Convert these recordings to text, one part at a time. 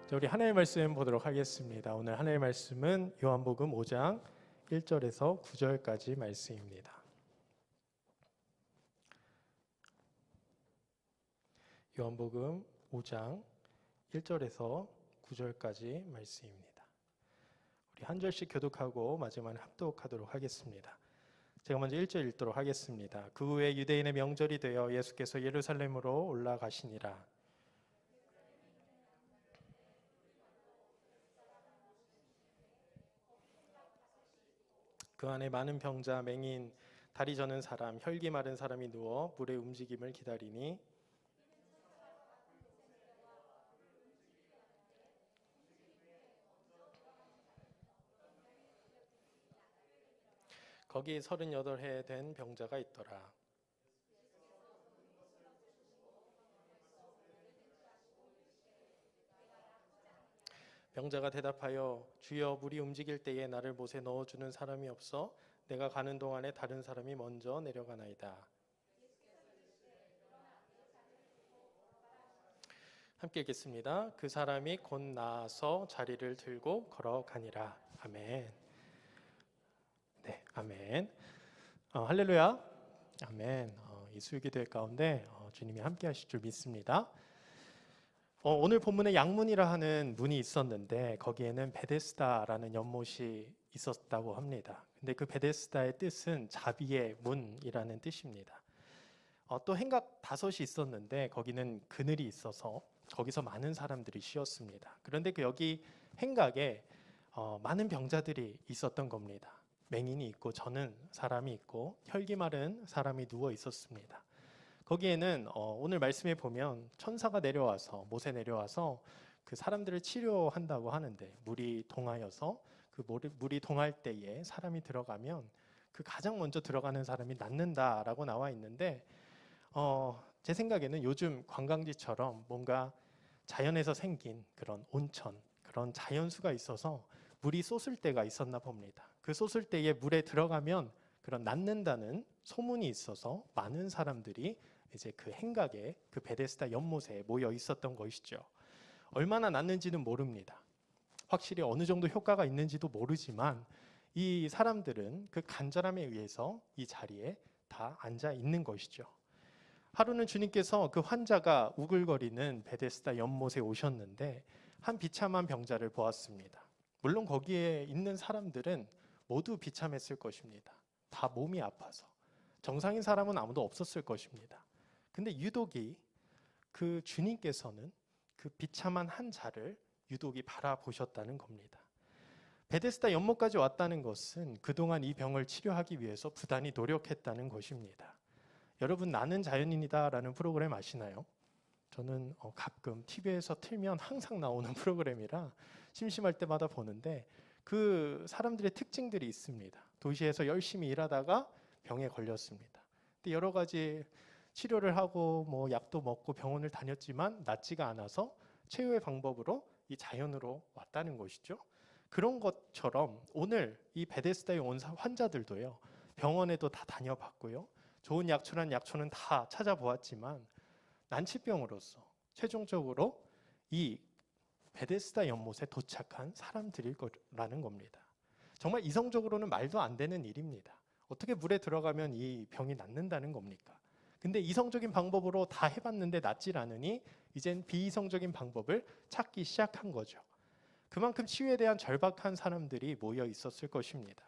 자, 우리 하나님의 말씀 보도록 하겠습니다. 오늘 하나님의 말씀은 요한복음 5장 1절에서 9절까지 말씀입니다. 요한복음 5장 1절에서 9절까지 말씀입니다. 우리 한 절씩 교독하고 마지막에 합독하도록 하겠습니다. 제가 먼저 1절 읽도록 하겠습니다. 그 후에 유대인의 명절이 되어 예수께서 예루살렘으로 올라가시니라. 그 안에 많은 병자, 맹인, 다리 저는 사람, 혈기 마른 사람이 누워 물의 움직임을 기다리니 거기 38해 된 병자가 있더라. 병자가 대답하여 주여 물이 움직일 때에 나를 못에 넣어주는 사람이 없어 내가 가는 동안에 다른 사람이 먼저 내려가나이다. 함께 읽겠습니다. 그 사람이 곧 나아서 자리를 들고 걸어가니라. 아멘. 네, 아멘. 할렐루야. 아멘. 이 수요기도회 가운데 주님이 함께 하실 줄 믿습니다. 오늘 본문에 양문이라 하는 문이 있었는데 거기에는 베데스다라는 연못이 있었다고 합니다. 근데 그 베데스다의 뜻은 자비의 문이라는 뜻입니다. 또 행각 5이 있었는데 거기는 그늘이 있어서 거기서 많은 사람들이 쉬었습니다. 그런데 여기 행각에 많은 병자들이 있었던 겁니다. 맹인이 있고 저는 사람이 있고 혈기 마른 사람이 누워 있었습니다. 거기에는 오늘 말씀에 보면 천사가 내려와서 못에 내려와서 그 사람들을 치료한다고 하는데 물이 동하여서 그 물이 동할 때에 사람이 들어가면 그 가장 먼저 들어가는 사람이 낫는다라고 나와 있는데 제 생각에는 요즘 관광지처럼 뭔가 자연에서 생긴 그런 온천, 그런 자연수가 있어서 물이 쏟을 때가 있었나 봅니다. 그 쏟을 때에 물에 들어가면 그런 낫는다는 소문이 있어서 많은 사람들이 이제 그 행각에 그 베데스다 연못에 모여 있었던 것이죠. 얼마나 낫는지는 모릅니다. 확실히 어느 정도 효과가 있는지도 모르지만 이 사람들은 그 간절함에 의해서 이 자리에 다 앉아 있는 것이죠. 하루는 주님께서 그 환자가 우글거리는 베데스다 연못에 오셨는데 한 비참한 병자를 보았습니다. 물론 거기에 있는 사람들은 모두 비참했을 것입니다. 다 몸이 아파서 정상인 사람은 아무도 없었을 것입니다. 근데 유독이 그 주님께서는 그 비참한 한 자를 유독이 바라보셨다는 겁니다. 베데스다 연못까지 왔다는 것은 그동안 이 병을 치료하기 위해서 부단히 노력했다는 것입니다. 여러분, 나는 자연인이다 라는 프로그램 아시나요? 저는 가끔 TV에서 틀면 항상 나오는 프로그램이라 심심할 때마다 보는데 그 사람들의 특징들이 있습니다. 도시에서 열심히 일하다가 병에 걸렸습니다. 근데 여러 가지 치료를 하고 뭐 약도 먹고 병원을 다녔지만 낫지가 않아서 최후의 방법으로 이 자연으로 왔다는 것이죠. 그런 것처럼 오늘 이 베데스다에 온 환자들도요. 병원에도 다 다녀봤고요. 좋은 약초란 약초는 다 찾아보았지만 난치병으로서 최종적으로 이 베데스다 연못에 도착한 사람들일 거라는 겁니다. 정말 이성적으로는 말도 안 되는 일입니다. 어떻게 물에 들어가면 이 병이 낫는다는 겁니까? 근데 이성적인 방법으로 다 해봤는데 낫질 않으니 이젠 비이성적인 방법을 찾기 시작한 거죠. 그만큼 치유에 대한 절박한 사람들이 모여 있었을 것입니다.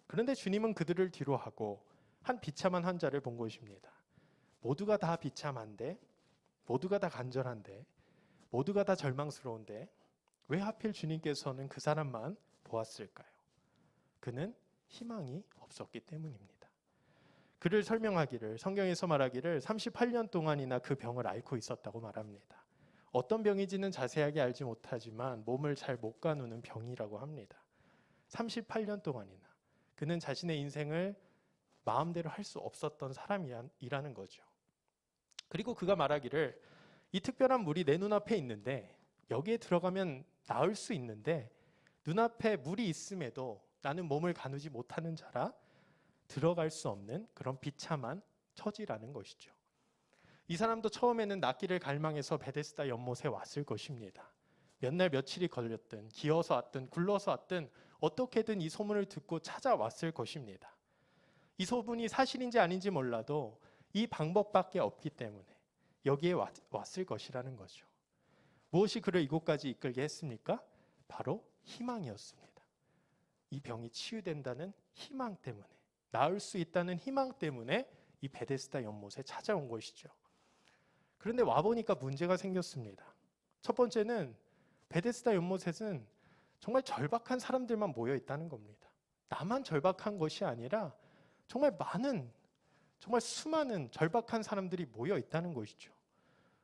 그런데 주님은 그들을 뒤로하고 한 비참한 환자를 본 것입니다. 모두가 다 비참한데, 모두가 다 간절한데, 모두가 다 절망스러운데 왜 하필 주님께서는 그 사람만 보았을까요? 그는 희망이 없었기 때문입니다. 그를 설명하기를, 성경에서 말하기를 38년 동안이나 그 병을 앓고 있었다고 말합니다. 어떤 병인지는 자세하게 알지 못하지만 몸을 잘 못 가누는 병이라고 합니다. 38년 동안이나 그는 자신의 인생을 마음대로 할 수 없었던 사람이라는 거죠. 그리고 그가 말하기를 이 특별한 물이 내 눈앞에 있는데 여기에 들어가면 나을 수 있는데 눈앞에 물이 있음에도 나는 몸을 가누지 못하는 자라 들어갈 수 없는 그런 비참한 처지라는 것이죠. 이 사람도 처음에는 낫기를 갈망해서 베데스다 연못에 왔을 것입니다. 몇 날 며칠이 걸렸든 기어서 왔든 굴러서 왔든 어떻게든 이 소문을 듣고 찾아왔을 것입니다. 이 소문이 사실인지 아닌지 몰라도 이 방법밖에 없기 때문에 여기에 왔을 것이라는 거죠. 무엇이 그를 이곳까지 이끌게 했습니까? 바로 희망이었습니다. 이 병이 치유된다는 희망 때문에, 나을 수 있다는 희망 때문에 이 베데스다 연못에 찾아온 것이죠. 그런데 와보니까 문제가 생겼습니다. 첫 번째는 베데스다 연못에는 정말 절박한 사람들만 모여 있다는 겁니다. 나만 절박한 것이 아니라 정말 많은, 정말 수많은 절박한 사람들이 모여 있다는 것이죠.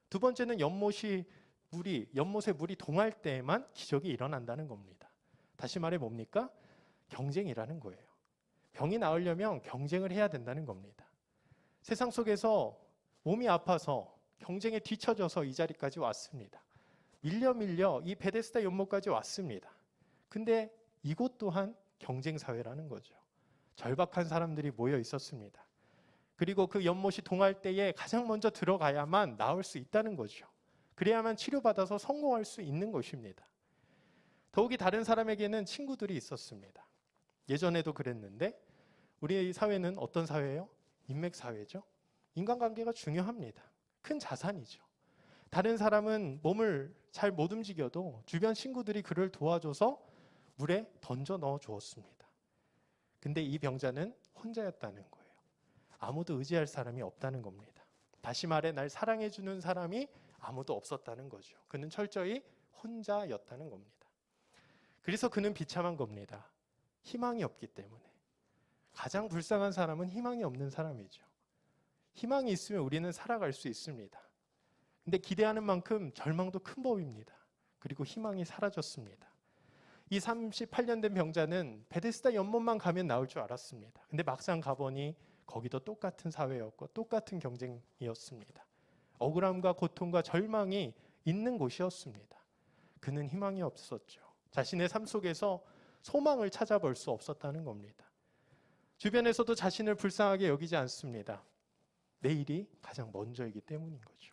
두 번째는 연못에 물이 동할 때에만 기적이 일어난다는 겁니다. 다시 말해 뭡니까? 경쟁이라는 거예요. 병이 나으려면 경쟁을 해야 된다는 겁니다. 세상 속에서 몸이 아파서 경쟁에 뒤처져서 이 자리까지 왔습니다. 밀려 이 베데스다 연못까지 왔습니다. 근데 이곳 또한 경쟁 사회라는 거죠. 절박한 사람들이 모여 있었습니다. 그리고 그 연못이 동할 때에 가장 먼저 들어가야만 나을 수 있다는 거죠. 그래야만 치료받아서 성공할 수 있는 것입니다. 더욱이 다른 사람에게는 친구들이 있었습니다. 예전에도 그랬는데 우리 사회는 어떤 사회예요? 인맥 사회죠. 인간관계가 중요합니다. 큰 자산이죠. 다른 사람은 몸을 잘 못 움직여도 주변 친구들이 그를 도와줘서 물에 던져 넣어 주었습니다. 근데 이 병자는 혼자였다는 거예요. 아무도 의지할 사람이 없다는 겁니다. 다시 말해 날 사랑해 주는 사람이 아무도 없었다는 거죠. 그는 철저히 혼자였다는 겁니다. 그래서 그는 비참한 겁니다. 희망이 없기 때문에. 가장 불쌍한 사람은 희망이 없는 사람이죠. 희망이 있으면 우리는 살아갈 수 있습니다. 근데 기대하는 만큼 절망도 큰 법입니다. 그리고 희망이 사라졌습니다. 이 38년 된 병자는 베데스다 연못만 가면 나올 줄 알았습니다. 근데 막상 가보니 거기도 똑같은 사회였고 똑같은 경쟁이었습니다. 억울함과 고통과 절망이 있는 곳이었습니다. 그는 희망이 없었죠. 자신의 삶 속에서 소망을 찾아볼 수 없었다는 겁니다. 주변에서도 자신을 불쌍하게 여기지 않습니다. 내일이 가장 먼저이기 때문인 거죠.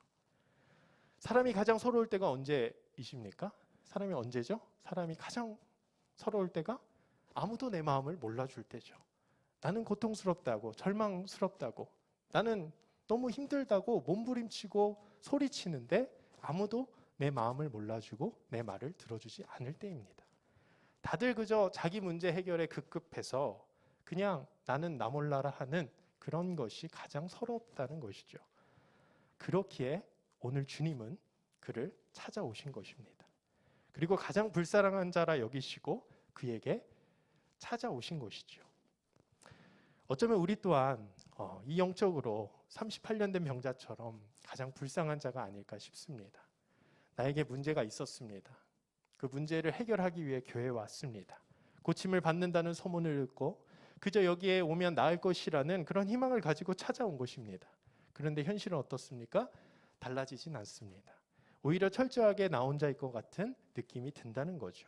사람이 가장 서러울 때가 언제이십니까? 사람이 언제죠? 사람이 가장 서러울 때가 아무도 내 마음을 몰라줄 때죠. 나는 고통스럽다고, 절망스럽다고, 나는 너무 힘들다고 몸부림치고 소리치는데 아무도 내 마음을 몰라주고 내 말을 들어주지 않을 때입니다. 다들 그저 자기 문제 해결에 급급해서 그냥 나는 나 몰라라 하는 그런 것이 가장 서럽다는 것이죠. 그렇기에 오늘 주님은 그를 찾아오신 것입니다. 그리고 가장 불쌍한 자라 여기시고 그에게 찾아오신 것이죠. 어쩌면 우리 또한 이 영적으로 38년 된 병자처럼 가장 불쌍한 자가 아닐까 싶습니다. 나에게 문제가 있었습니다. 그 문제를 해결하기 위해 교회에 왔습니다. 고침을 받는다는 소문을 듣고 그저 여기에 오면 나을 것이라는 그런 희망을 가지고 찾아온 것입니다. 그런데 현실은 어떻습니까? 달라지진 않습니다. 오히려 철저하게 나 혼자일 것 같은 느낌이 든다는 거죠.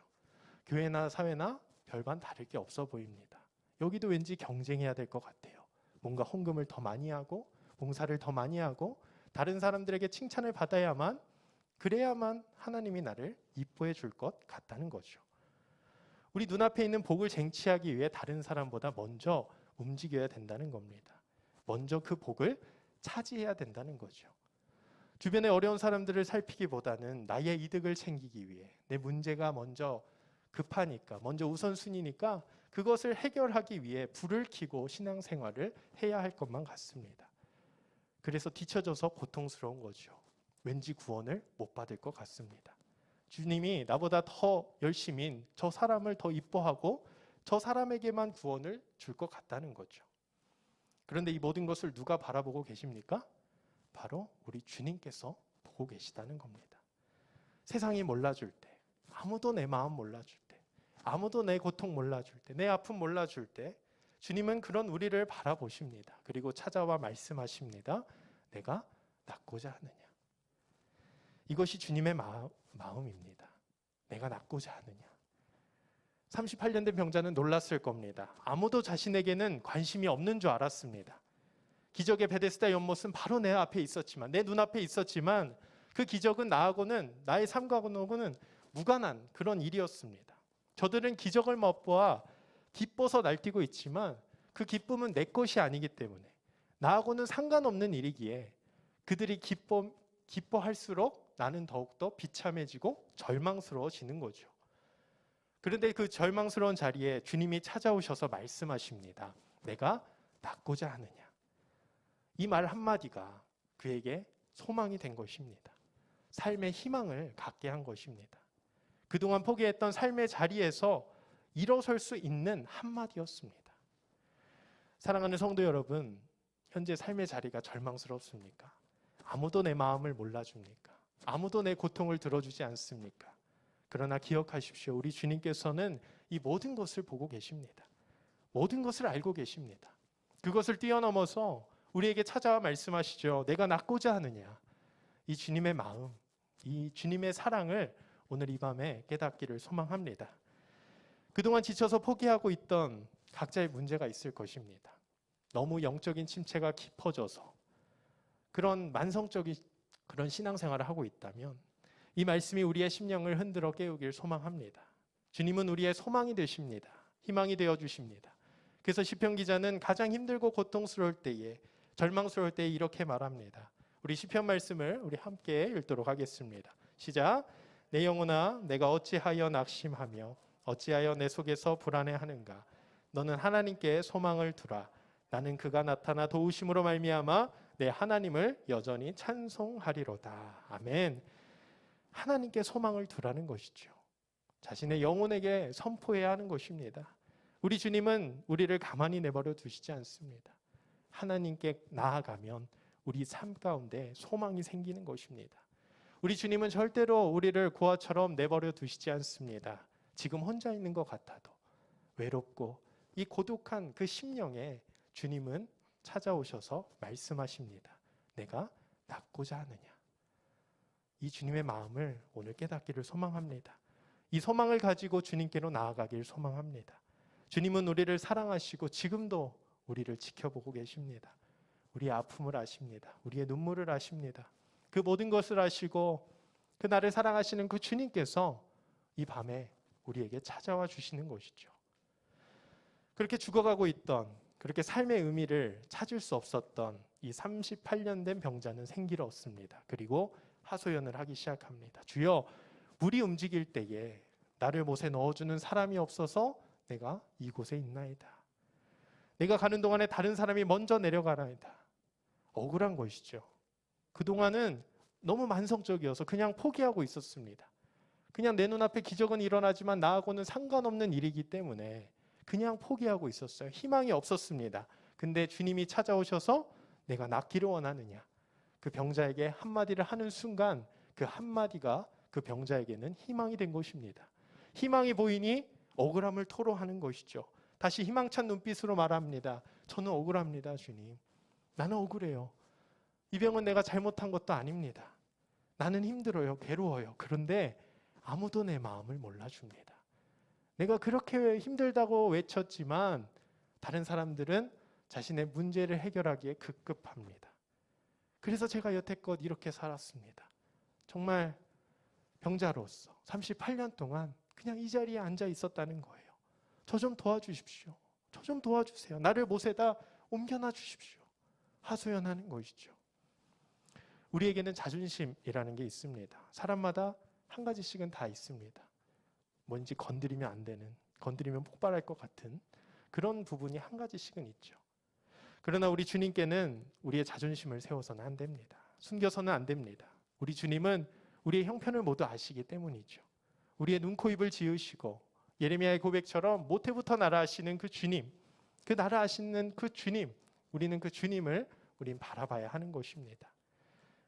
교회나 사회나 별반 다를 게 없어 보입니다. 여기도 왠지 경쟁해야 될 것 같아요. 뭔가 헌금을 더 많이 하고 봉사를 더 많이 하고 다른 사람들에게 칭찬을 받아야만, 그래야만 하나님이 나를 이뻐해 줄 것 같다는 거죠. 우리 눈앞에 있는 복을 쟁취하기 위해 다른 사람보다 먼저 움직여야 된다는 겁니다. 먼저 그 복을 차지해야 된다는 거죠. 주변의 어려운 사람들을 살피기보다는 나의 이득을 챙기기 위해, 내 문제가 먼저 급하니까, 먼저 우선순위니까 그것을 해결하기 위해 불을 켜고 신앙생활을 해야 할 것만 같습니다. 그래서 뒤처져서 고통스러운 거죠. 왠지 구원을 못 받을 것 같습니다. 주님이 나보다 더 열심히 저 사람을 더 이뻐하고 저 사람에게만 구원을 줄 것 같다는 거죠. 그런데 이 모든 것을 누가 바라보고 계십니까? 바로 우리 주님께서 보고 계시다는 겁니다. 세상이 몰라줄 때, 아무도 내 마음 몰라줄 때, 아무도 내 고통 몰라줄 때, 내 아픔 몰라줄 때 주님은 그런 우리를 바라보십니다. 그리고 찾아와 말씀하십니다. 내가 낫고자 하느냐. 이것이 주님의 마음입니다. 내가 낫고자 하느냐. 38년 된 병자는 놀랐을 겁니다. 아무도 자신에게는 관심이 없는 줄 알았습니다. 기적의 베데스다 연못은 바로 내 앞에 있었지만, 내 눈앞에 있었지만 그 기적은 나하고는, 나의 삶과는 무관한 그런 일이었습니다. 저들은 기적을 맛보아 기뻐서 날뛰고 있지만 그 기쁨은 내 것이 아니기 때문에 나하고는 상관없는 일이기에 그들이 기뻐할수록 나는 더욱더 비참해지고 절망스러워지는 거죠. 그런데 그 절망스러운 자리에 주님이 찾아오셔서 말씀하십니다. 내가 낫고자 하느냐. 이 말 한마디가 그에게 소망이 된 것입니다. 삶의 희망을 갖게 한 것입니다. 그동안 포기했던 삶의 자리에서 일어설 수 있는 한마디였습니다. 사랑하는 성도 여러분, 현재 삶의 자리가 절망스럽습니까? 아무도 내 마음을 몰라줍니까? 아무도 내 고통을 들어주지 않습니까? 그러나 기억하십시오. 우리 주님께서는 이 모든 것을 보고 계십니다. 모든 것을 알고 계십니다. 그것을 뛰어넘어서 우리에게 찾아와 말씀하시죠. 내가 낫고자 하느냐. 이 주님의 마음, 이 주님의 사랑을 오늘 이 밤에 깨닫기를 소망합니다. 그동안 지쳐서 포기하고 있던 각자의 문제가 있을 것입니다. 너무 영적인 침체가 깊어져서 그런 만성적인 그런 신앙생활을 하고 있다면 이 말씀이 우리의 심령을 흔들어 깨우길 소망합니다. 주님은 우리의 소망이 되십니다. 희망이 되어 주십니다. 그래서 시편 기자는 가장 힘들고 고통스러울 때에, 절망스러울 때에 이렇게 말합니다. 우리 시편 말씀을 우리 함께 읽도록 하겠습니다. 시작. 내 영혼아, 내가 어찌하여 낙심하며 어찌하여 내 속에서 불안해하는가. 너는 하나님께 소망을 두라. 나는 그가 나타나 도우심으로 말미암아 내 하나님을 여전히 찬송하리로다. 아멘. 하나님께 소망을 두라는 것이죠. 자신의 영혼에게 선포해야 하는 것입니다. 우리 주님은 우리를 가만히 내버려 두시지 않습니다. 하나님께 나아가면 우리 삶 가운데 소망이 생기는 것입니다. 우리 주님은 절대로 우리를 고아처럼 내버려 두시지 않습니다. 지금 혼자 있는 것 같아도 외롭고 이 고독한 그 심령에 주님은 찾아오셔서 말씀하십니다. 내가 낫고자 하느냐. 이 주님의 마음을 오늘 깨닫기를 소망합니다. 이 소망을 가지고 주님께로 나아가길 소망합니다. 주님은 우리를 사랑하시고 지금도 우리를 지켜보고 계십니다. 우리의 아픔을 아십니다. 우리의 눈물을 아십니다. 그 모든 것을 아시고 그 나를 사랑하시는 그 주님께서 이 밤에 우리에게 찾아와 주시는 것이죠. 그렇게 죽어가고 있던, 그렇게 삶의 의미를 찾을 수 없었던 이 38년 된 병자는 생기를 얻습니다. 그리고 하소연을 하기 시작합니다. 주여, 물이 움직일 때에 나를 못에 넣어주는 사람이 없어서 내가 이곳에 있나이다. 내가 가는 동안에 다른 사람이 먼저 내려가나이다. 억울한 것이죠. 그동안은 너무 만성적이어서 그냥 포기하고 있었습니다. 그냥 내 눈앞에 기적은 일어나지만 나하고는 상관없는 일이기 때문에 그냥 포기하고 있었어요. 희망이 없었습니다. 근데 주님이 찾아오셔서 내가 낫기를 원하느냐. 그 병자에게 한마디를 하는 순간 그 한마디가 그 병자에게는 희망이 된 것입니다. 희망이 보이니 억울함을 토로하는 것이죠. 다시 희망찬 눈빛으로 말합니다. 저는 억울합니다, 주님. 나는 억울해요. 이 병은 내가 잘못한 것도 아닙니다. 나는 힘들어요, 괴로워요. 그런데 아무도 내 마음을 몰라줍니다. 내가 그렇게 힘들다고 외쳤지만 다른 사람들은 자신의 문제를 해결하기에 급급합니다. 그래서 제가 여태껏 이렇게 살았습니다. 정말 병자로서 38년 동안 그냥 이 자리에 앉아 있었다는 거예요. 저 좀 도와주십시오. 저 좀 도와주세요. 나를 못에다 옮겨놔 주십시오. 하소연하는 것이죠. 우리에게는 자존심이라는 게 있습니다. 사람마다 한 가지씩은 다 있습니다. 뭔지 건드리면 안 되는, 건드리면 폭발할 것 같은 그런 부분이 한 가지씩은 있죠. 그러나 우리 주님께는 우리의 자존심을 세워서는 안 됩니다. 숨겨서는 안 됩니다. 우리 주님은 우리의 형편을 모두 아시기 때문이죠. 우리의 눈, 코, 입을 지으시고 예레미야의 고백처럼 모태부터 나라 하시는 그 주님, 그 나라 하시는 그 주님, 우리는 그 주님을 우린 바라봐야 하는 것입니다.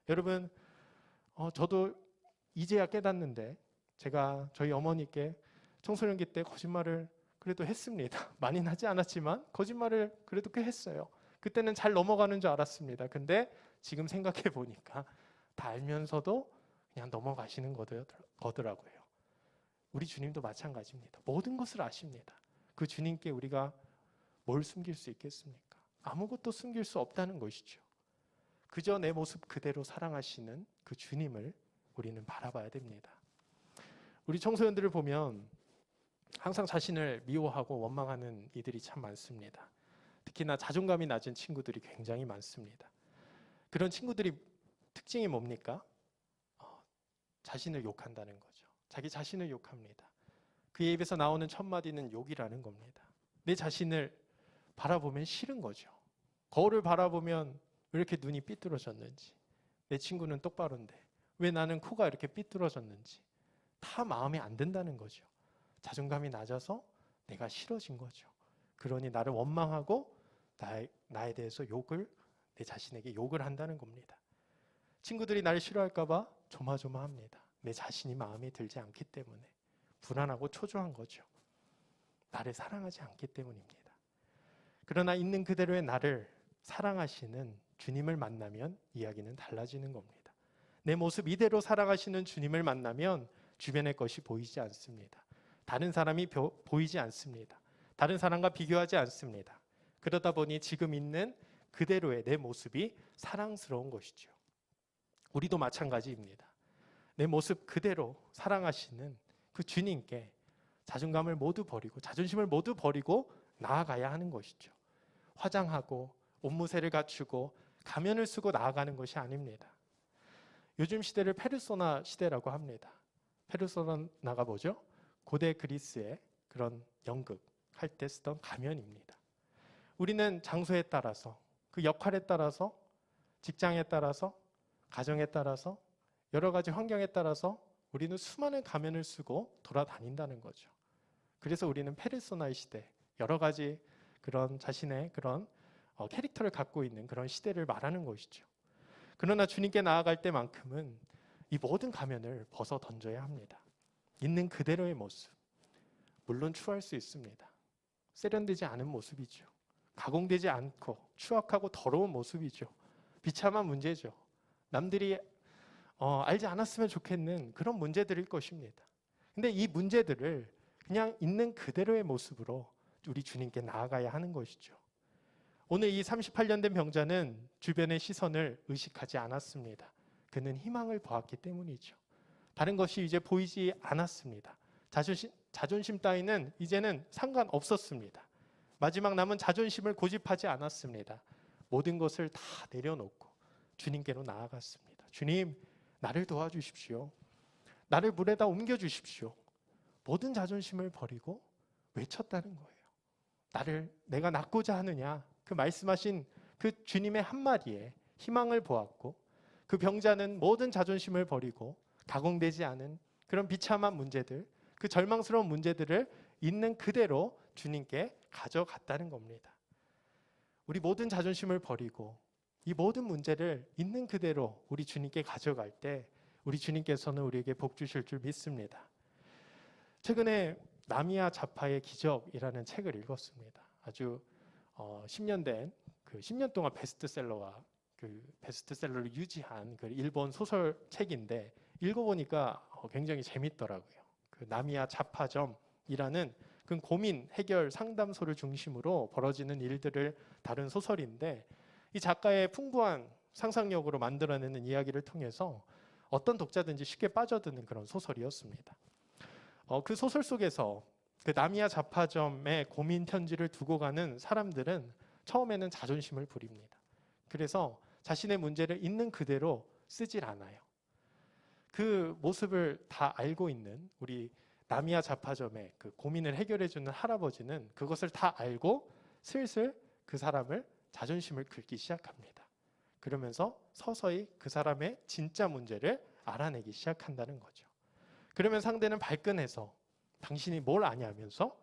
여러분, 저도 이제야 깨닫는데 제가 저희 어머니께 청소년기 때 거짓말을 그래도 했습니다. 많이는 하지 않았지만 거짓말을 그래도 꽤 했어요. 그때는 잘 넘어가는 줄 알았습니다. 근데 지금 생각해 보니까 다 알면서도 그냥 넘어가시는 거더라고요. 우리 주님도 마찬가지입니다. 모든 것을 아십니다. 그 주님께 우리가 뭘 숨길 수 있겠습니까? 아무것도 숨길 수 없다는 것이죠. 그저 내 모습 그대로 사랑하시는 그 주님을 우리는 바라봐야 됩니다. 우리 청소년들을 보면 항상 자신을 미워하고 원망하는 이들이 참 많습니다. 특히나 자존감이 낮은 친구들이 굉장히 많습니다. 그런 친구들이 특징이 뭡니까? 자신을 욕한다는 거죠. 자기 자신을 욕합니다. 그의 입에서 나오는 첫 마디는 욕이라는 겁니다. 내 자신을 바라보면 싫은 거죠. 거울을 바라보면 왜 이렇게 눈이 삐뚤어졌는지, 내 친구는 똑바로인데 왜 나는 코가 이렇게 삐뚤어졌는지 다 마음에 안 든다는 거죠. 자존감이 낮아서 내가 싫어진 거죠. 그러니 나를 원망하고 나에 대해서 내 자신에게 욕을 한다는 겁니다. 친구들이 나를 싫어할까 봐 조마조마합니다. 내 자신이 마음에 들지 않기 때문에 불안하고 초조한 거죠. 나를 사랑하지 않기 때문입니다. 그러나 있는 그대로의 나를 사랑하시는 주님을 만나면 이야기는 달라지는 겁니다. 내 모습 이대로 사랑하시는 주님을 만나면 주변의 것이 보이지 않습니다. 다른 사람이 보이지 않습니다. 다른 사람과 비교하지 않습니다. 그러다 보니 지금 있는 그대로의 내 모습이 사랑스러운 것이죠. 우리도 마찬가지입니다. 내 모습 그대로 사랑하시는 그 주님께 자존감을 모두 버리고 자존심을 모두 버리고 나아가야 하는 것이죠. 화장하고 옷무새를 갖추고 가면을 쓰고 나아가는 것이 아닙니다. 요즘 시대를 페르소나 시대라고 합니다. 페르소나가 뭐죠? 고대 그리스의 그런 연극 할 때 쓰던 가면입니다. 우리는 장소에 따라서, 그 역할에 따라서, 직장에 따라서, 가정에 따라서, 여러 가지 환경에 따라서 우리는 수많은 가면을 쓰고 돌아다닌다는 거죠. 그래서 우리는 페르소나의 시대, 여러 가지 그런 자신의 그런 캐릭터를 갖고 있는 그런 시대를 말하는 것이죠. 그러나 주님께 나아갈 때만큼은 이 모든 가면을 벗어 던져야 합니다. 있는 그대로의 모습, 물론 추할 수 있습니다. 세련되지 않은 모습이죠. 가공되지 않고 추악하고 더러운 모습이죠. 비참한 문제죠. 남들이 알지 않았으면 좋겠는 그런 문제들일 것입니다. 근데 이 문제들을 그냥 있는 그대로의 모습으로 우리 주님께 나아가야 하는 것이죠. 오늘 이 38년 된 병자는 주변의 시선을 의식하지 않았습니다. 그는 희망을 보았기 때문이죠. 다른 것이 이제 보이지 않았습니다. 자존심 따위는 이제는 상관없었습니다. 마지막 남은 자존심을 고집하지 않았습니다. 모든 것을 다 내려놓고 주님께로 나아갔습니다. 주님, 나를 도와주십시오. 나를 물에다 옮겨주십시오. 모든 자존심을 버리고 외쳤다는 거예요. 내가 낳고자 하느냐? 그 말씀하신 그 주님의 한마디에 희망을 보았고, 그 병자는 모든 자존심을 버리고 가공되지 않은 그런 비참한 문제들, 그 절망스러운 문제들을 있는 그대로 주님께 가져갔다는 겁니다. 우리 모든 자존심을 버리고 이 모든 문제를 있는 그대로 우리 주님께 가져갈 때 우리 주님께서는 우리에게 복 주실 줄 믿습니다. 최근에 나미야 자파의 기적이라는 책을 읽었습니다. 아주 10년 된 10년 동안 베스트셀러와 그 베스트셀러를 유지한 그 일본 소설책인데 읽어보니까 굉장히 재밌더라고요. 그 나미야 자파점이라는 그 고민 해결 상담소를 중심으로 벌어지는 일들을 다룬 소설인데, 이 작가의 풍부한 상상력으로 만들어내는 이야기를 통해서 어떤 독자든지 쉽게 빠져드는 그런 소설이었습니다. 그 소설 속에서 그 나미야 자파점에 고민 편지를 두고 가는 사람들은 처음에는 자존심을 부립니다. 그래서 자신의 문제를 있는 그대로 쓰질 않아요. 그 모습을 다 알고 있는 우리 나미야 자파점의 그 고민을 해결해주는 할아버지는 그것을 다 알고 슬슬 그 사람을 자존심을 긁기 시작합니다. 그러면서 서서히 그 사람의 진짜 문제를 알아내기 시작한다는 거죠. 그러면 상대는 발끈해서 당신이 뭘 아냐면서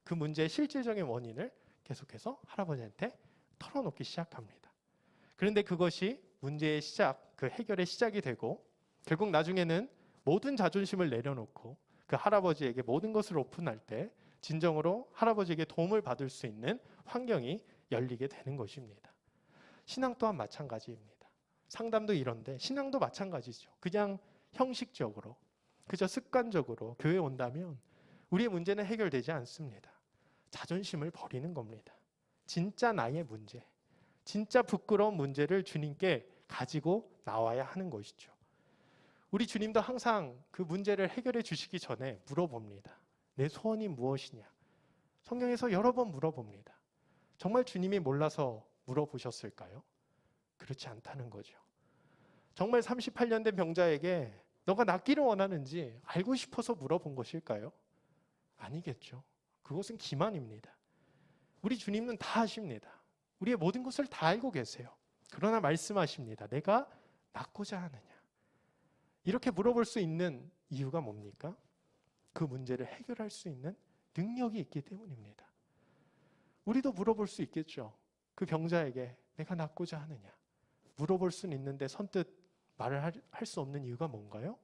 그 문제의 실질적인 원인을 계속해서 할아버지한테 털어놓기 시작합니다. 그런데 그것이 문제의 시작, 그 해결의 시작이 되고 결국 나중에는 모든 자존심을 내려놓고 그 할아버지에게 모든 것을 오픈할 때 진정으로 할아버지에게 도움을 받을 수 있는 환경이 열리게 되는 것입니다. 신앙 또한 마찬가지입니다. 상담도 이런데 신앙도 마찬가지죠. 그냥 형식적으로, 그저 습관적으로 교회에 온다면 우리의 문제는 해결되지 않습니다. 자존심을 버리는 겁니다. 진짜 나의 문제, 진짜 부끄러운 문제를 주님께 가지고 나와야 하는 것이죠. 우리 주님도 항상 그 문제를 해결해 주시기 전에 물어봅니다. 내 소원이 무엇이냐? 성경에서 여러 번 물어봅니다. 정말 주님이 몰라서 물어보셨을까요? 그렇지 않다는 거죠. 정말 38년 된 병자에게 너가 낫기를 원하는지 알고 싶어서 물어본 것일까요? 아니겠죠. 그것은 기만입니다. 우리 주님은 다 아십니다. 우리의 모든 것을 다 알고 계세요. 그러나 말씀하십니다. 내가 낫고자 하느냐? 이렇게 물어볼 수 있는 이유가 뭡니까? 그 문제를 해결할 수 있는 능력이 있기 때문입니다. 우리도 물어볼 수 있겠죠. 그 병자에게 내가 낫고자 하느냐? 물어볼 수는 있는데 선뜻 말을 할 수 없는 이유가 뭔가요?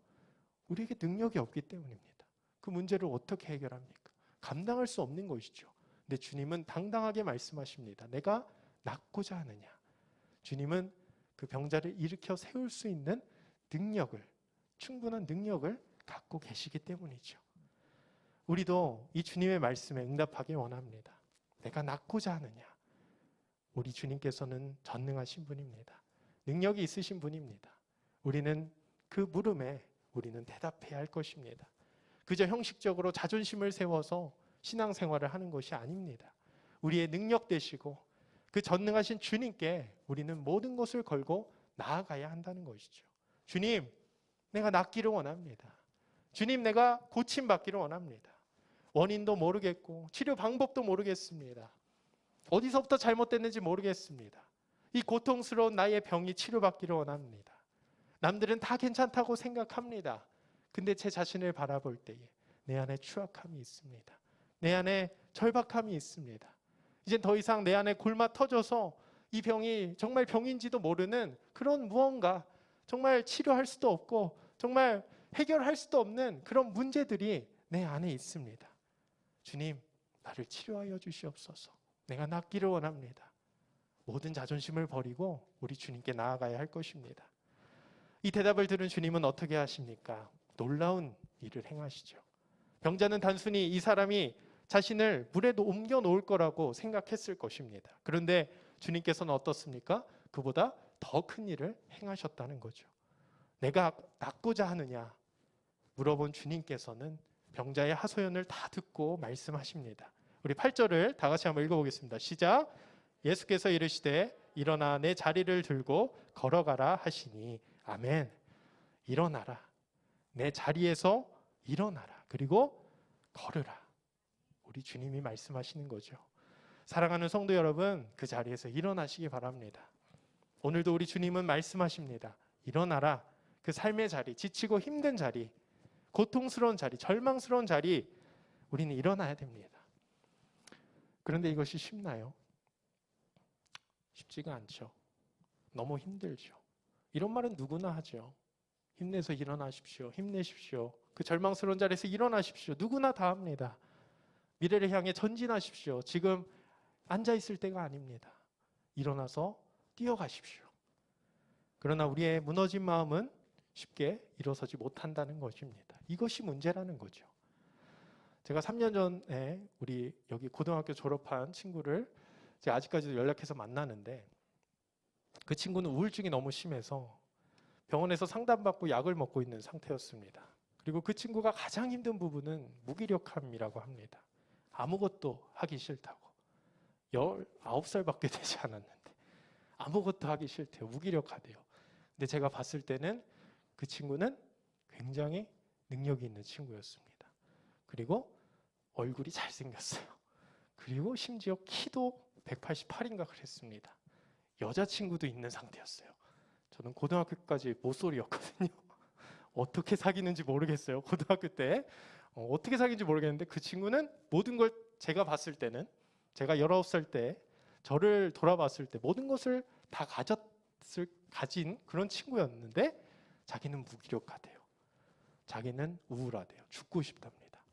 우리에게 능력이 없기 때문입니다. 그 문제를 어떻게 해결합니까? 감당할 수 없는 것이죠. 근데 주님은 당당하게 말씀하십니다. 내가 낫고자 하느냐? 주님은 그 병자를 일으켜 세울 수 있는 능력을, 충분한 능력을 갖고 계시기 때문이죠. 우리도 이 주님의 말씀에 응답하길 원합니다. 내가 낫고자 하느냐? 우리 주님께서는 전능하신 분입니다. 능력이 있으신 분입니다. 우리는 그 물음에 우리는 대답해야 할 것입니다. 그저 형식적으로 자존심을 세워서 신앙생활을 하는 것이 아닙니다. 우리의 능력 되시고 그 전능하신 주님께 우리는 모든 것을 걸고 나아가야 한다는 것이죠. 주님, 내가 낫기를 원합니다. 주님, 내가 고침받기를 원합니다. 원인도 모르겠고 치료 방법도 모르겠습니다. 어디서부터 잘못됐는지 모르겠습니다. 이 고통스러운 나의 병이 치료받기를 원합니다. 남들은 다 괜찮다고 생각합니다. 근데 제 자신을 바라볼 때에 내 안에 추악함이 있습니다. 내 안에 절박함이 있습니다. 이젠 더 이상 내 안에 골마 터져서 이 병이 정말 병인지도 모르는 그런 무언가, 정말 치료할 수도 없고 정말 해결할 수도 없는 그런 문제들이 내 안에 있습니다. 주님, 나를 치료하여 주시옵소서. 내가 낫기를 원합니다. 모든 자존심을 버리고 우리 주님께 나아가야 할 것입니다. 이 대답을 들은 주님은 어떻게 하십니까? 놀라운 일을 행하시죠. 병자는 단순히 이 사람이 자신을 물에 옮겨 놓을 거라고 생각했을 것입니다. 그런데 주님께서는 어떻습니까? 그보다 더 큰 일을 행하셨다는 거죠. 내가 낫고자 하느냐? 물어본 주님께서는 병자의 하소연을 다 듣고 말씀하십니다. 우리 8절을 다 같이 한번 읽어보겠습니다. 시작. 예수께서 이르시되 일어나 내 자리를 들고 걸어가라 하시니 아멘. 일어나라. 내 자리에서 일어나라. 그리고 걸으라. 우리 주님이 말씀하시는 거죠. 사랑하는 성도 여러분, 그 자리에서 일어나시기 바랍니다. 오늘도 우리 주님은 말씀하십니다. 일어나라. 그 삶의 자리, 지치고 힘든 자리, 고통스러운 자리, 절망스러운 자리, 우리는 일어나야 됩니다. 그런데 이것이 쉽나요? 쉽지가 않죠. 너무 힘들죠. 이런 말은 누구나 하죠. 힘내서 일어나십시오. 힘내십시오. 그 절망스러운 자리에서 일어나십시오. 누구나 다 합니다. 미래를 향해 전진하십시오. 지금 앉아있을 때가 아닙니다. 일어나서 뛰어가십시오. 그러나 우리의 무너진 마음은 쉽게 일어서지 못한다는 것입니다. 이것이 문제라는 거죠. 제가 3년 전에 우리 여기 고등학교 졸업한 친구를 제가 아직까지도 연락해서 만나는데 그 친구는 우울증이 너무 심해서 병원에서 상담받고 약을 먹고 있는 상태였습니다. 그리고 그 친구가 가장 힘든 부분은 무기력함이라고 합니다. 아무것도 하기 싫다고. 19살밖에 되지 않았는데 아무것도 하기 싫대요. 무기력하대요. 근데 제가 봤을 때는 그 친구는 굉장히 능력이 있는 친구였습니다. 그리고 얼굴이 잘생겼어요. 그리고 심지어 키도 188인가 그랬습니다. 여자친구도 있는 상태였어요. 저는 고등학교까지 모쏠이었거든요. 어떻게 사귀는지 모르겠어요. 고등학교 때 어떻게 사귀는지 모르겠는데 그 친구는 모든 걸 제가 봤을 때는 제가 19살 때 저를 돌아봤을 때 모든 것을 다 가진 그런 친구였는데 자기는 무기력하대요. 자기는 우울하대요. 죽고 싶답니다.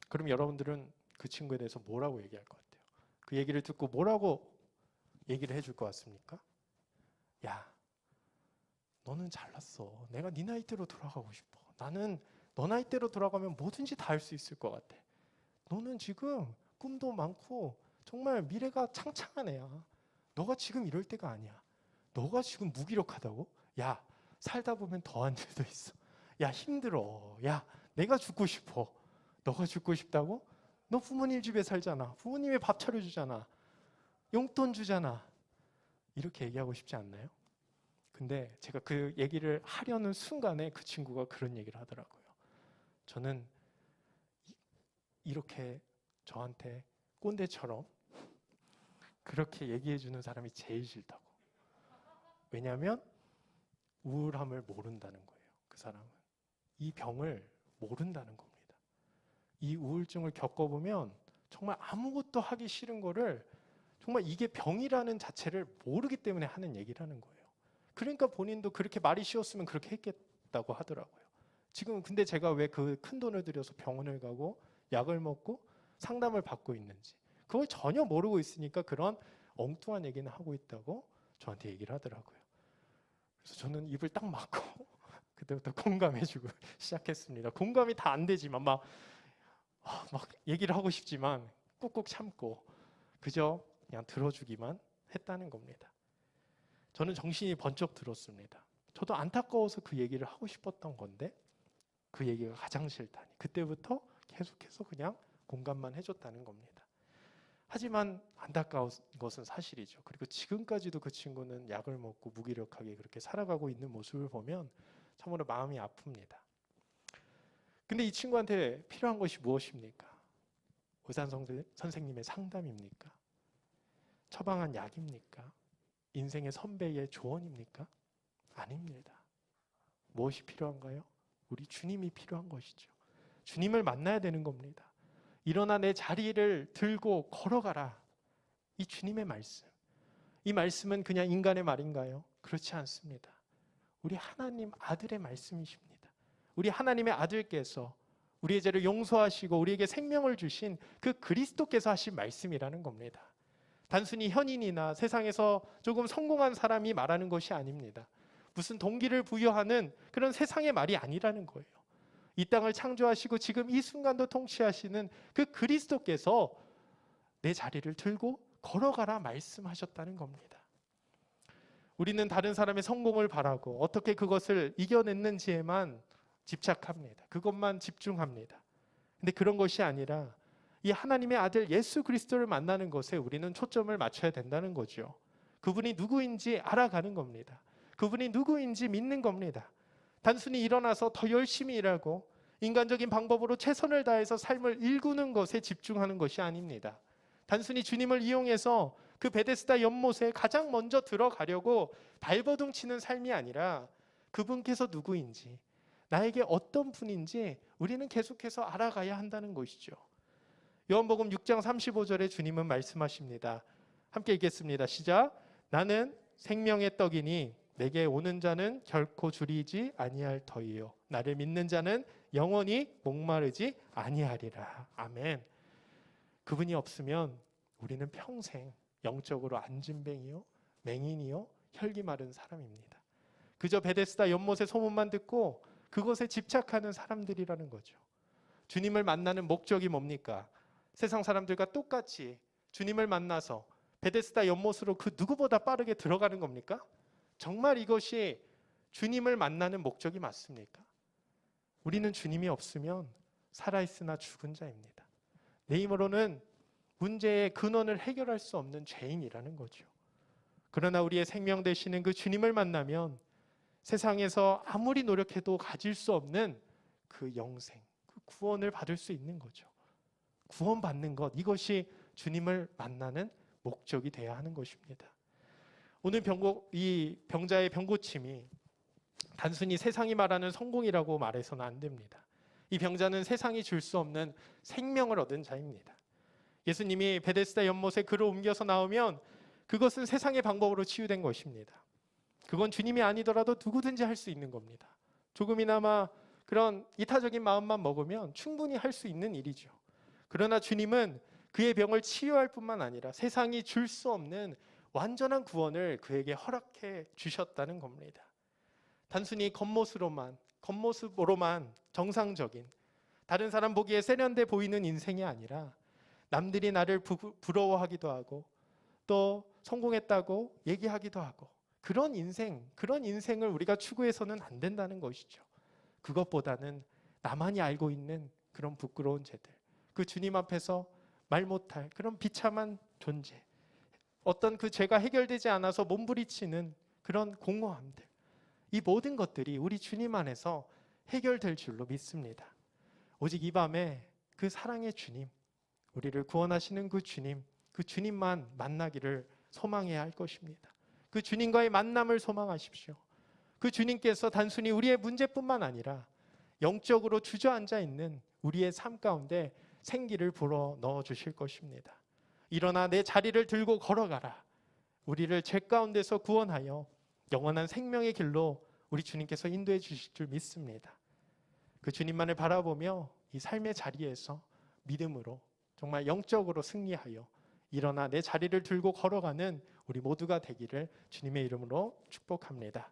그럼 여러분들은 그 친구에 대해서 뭐라고 얘기할 것 같아요? 그 얘기를 듣고 뭐라고 얘기를 해줄 것 같습니까? 야, 너는 잘났어. 내가 네 나이대로 돌아가고 싶어. 나는 너 나이대로 돌아가면 뭐든지 다 할 수 있을 것 같아. 너는 지금 꿈도 많고 정말 미래가 창창한 애야. 너가 지금 이럴 때가 아니야. 너가 지금 무기력하다고? 야, 살다 보면 더한 일도 있어. 야, 힘들어. 야, 내가 죽고 싶어. 너가 죽고 싶다고? 너 부모님 집에 살잖아. 부모님이 밥 차려주잖아. 용돈 주잖아. 이렇게 얘기하고 싶지 않나요? 근데 제가 그 얘기를 하려는 순간에 그 친구가 그런 얘기를 하더라고요. 저는 이렇게 저한테 꼰대처럼 그렇게 얘기해 주는 사람이 제일 싫다고. 왜냐하면 우울함을 모른다는 거예요. 그 사람은 이 병을 모른다는 겁니다. 이 우울증을 겪어보면 정말 아무것도 하기 싫은 거를 정말 이게 병이라는 자체를 모르기 때문에 하는 얘기라는 거예요. 그러니까 본인도 그렇게 말이 쉬웠으면 그렇게 했겠다고 하더라고요. 지금 근데 제가 왜 그 큰 돈을 들여서 병원을 가고 약을 먹고 상담을 받고 있는지 그걸 전혀 모르고 있으니까 그런 엉뚱한 얘기는 하고 있다고 저한테 얘기를 하더라고요. 그래서 저는 입을 딱 막고 그때부터 공감해주고 시작했습니다. 공감이 다 안 되지만 막 얘기를 하고 싶지만 꾹꾹 참고 그저 그냥 들어주기만 했다는 겁니다. 저는 정신이 번쩍 들었습니다. 저도 안타까워서 그 얘기를 하고 싶었던 건데 그 얘기가 가장 싫다니. 그때부터 계속해서 그냥 공감만 해줬다는 겁니다. 하지만 안타까운 것은 사실이죠. 그리고 지금까지도 그 친구는 약을 먹고 무기력하게 그렇게 살아가고 있는 모습을 보면 참으로 마음이 아픕니다. 근데 이 친구한테 필요한 것이 무엇입니까? 의사 선생님의 상담입니까? 처방한 약입니까? 인생의 선배의 조언입니까? 아닙니다. 무엇이 필요한가요? 우리 주님이 필요한 것이죠. 주님을 만나야 되는 겁니다. 일어나 내 자리를 들고 걸어가라. 이 주님의 말씀. 이 말씀은 그냥 인간의 말인가요? 그렇지 않습니다. 우리 하나님 아들의 말씀이십니다. 우리 하나님의 아들께서 우리의 죄를 용서하시고 우리에게 생명을 주신 그 그리스도께서 하신 말씀이라는 겁니다. 단순히 현인이나 세상에서 조금 성공한 사람이 말하는 것이 아닙니다. 무슨 동기를 부여하는 그런 세상의 말이 아니라는 거예요. 이 땅을 창조하시고 지금 이 순간도 통치하시는 그 그리스도께서 내 자리를 들고 걸어가라 말씀하셨다는 겁니다. 우리는 다른 사람의 성공을 바라고 어떻게 그것을 이겨냈는지에만 집착합니다. 그것만 집중합니다. 근데 그런 것이 아니라 이 하나님의 아들 예수 그리스도를 만나는 것에 우리는 초점을 맞춰야 된다는 거죠. 그분이 누구인지 알아가는 겁니다. 그분이 누구인지 믿는 겁니다. 단순히 일어나서 더 열심히 일하고 인간적인 방법으로 최선을 다해서 삶을 일구는 것에 집중하는 것이 아닙니다. 단순히 주님을 이용해서 그 베데스다 연못에 가장 먼저 들어가려고 발버둥 치는 삶이 아니라 그분께서 누구인지 나에게 어떤 분인지 우리는 계속해서 알아가야 한다는 것이죠. 요한복음 6장 35절에 주님은 말씀하십니다. 함께 읽겠습니다. 시작. 나는 생명의 떡이니 내게 오는 자는 결코 줄이지 아니할 터이요 나를 믿는 자는 영원히 목마르지 아니하리라. 아멘. 그분이 없으면 우리는 평생 영적으로 안진뱅이요 맹인이요 혈기 마른 사람입니다. 그저 베데스다 연못의 소문만 듣고 그것에 집착하는 사람들이라는 거죠. 주님을 만나는 목적이 뭡니까? 세상 사람들과 똑같이 주님을 만나서 베데스다 연못으로 그 누구보다 빠르게 들어가는 겁니까? 정말 이것이 주님을 만나는 목적이 맞습니까? 우리는 주님이 없으면 살아있으나 죽은 자입니다. 내 힘으로는 문제의 근원을 해결할 수 없는 죄인이라는 거죠. 그러나 우리의 생명 되시는 그 주님을 만나면 세상에서 아무리 노력해도 가질 수 없는 그 영생, 그 구원을 받을 수 있는 거죠. 구원받는 것, 이것이 주님을 만나는 목적이 되어야 하는 것입니다. 오늘 이 병자의 병고침이 단순히 세상이 말하는 성공이라고 말해서는 안 됩니다. 이 병자는 세상이 줄 수 없는 생명을 얻은 자입니다. 예수님이 베데스다 연못에 그를 옮겨서 나오면 그것은 세상의 방법으로 치유된 것입니다. 그건 주님이 아니더라도 누구든지 할 수 있는 겁니다. 조금이나마 그런 이타적인 마음만 먹으면 충분히 할 수 있는 일이죠. 그러나 주님은 그의 병을 치유할 뿐만 아니라 세상이 줄 수 없는 완전한 구원을 그에게 허락해 주셨다는 겁니다. 단순히 겉모습으로만 정상적인 다른 사람 보기에 세련돼 보이는 인생이 아니라 남들이 나를 부러워하기도 하고 또 성공했다고 얘기하기도 하고 그런 인생을 우리가 추구해서는 안 된다는 것이죠. 그것보다는 나만이 알고 있는 그런 부끄러운 죄들, 그 주님 앞에서 말 못할 그런 비참한 존재, 어떤 그 죄가 해결되지 않아서 몸부리치는 그런 공허함들, 이 모든 것들이 우리 주님 안에서 해결될 줄로 믿습니다. 오직 이 밤에 그 사랑의 주님, 우리를 구원하시는 그 주님만 만나기를 소망해야 할 것입니다. 그 주님과의 만남을 소망하십시오. 그 주님께서 단순히 우리의 문제뿐만 아니라 영적으로 주저앉아 있는 우리의 삶 가운데 생기를 불어 넣어 주실 것입니다. 일어나 내 자리를 들고 걸어가라. 우리를 죄 가운데서 구원하여 영원한 생명의 길로 우리 주님께서 인도해 주실 줄 믿습니다. 그 주님만을 바라보며 이 삶의 자리에서 믿음으로 정말 영적으로 승리하여 일어나 내 자리를 들고 걸어가는 우리 모두가 되기를 주님의 이름으로 축복합니다.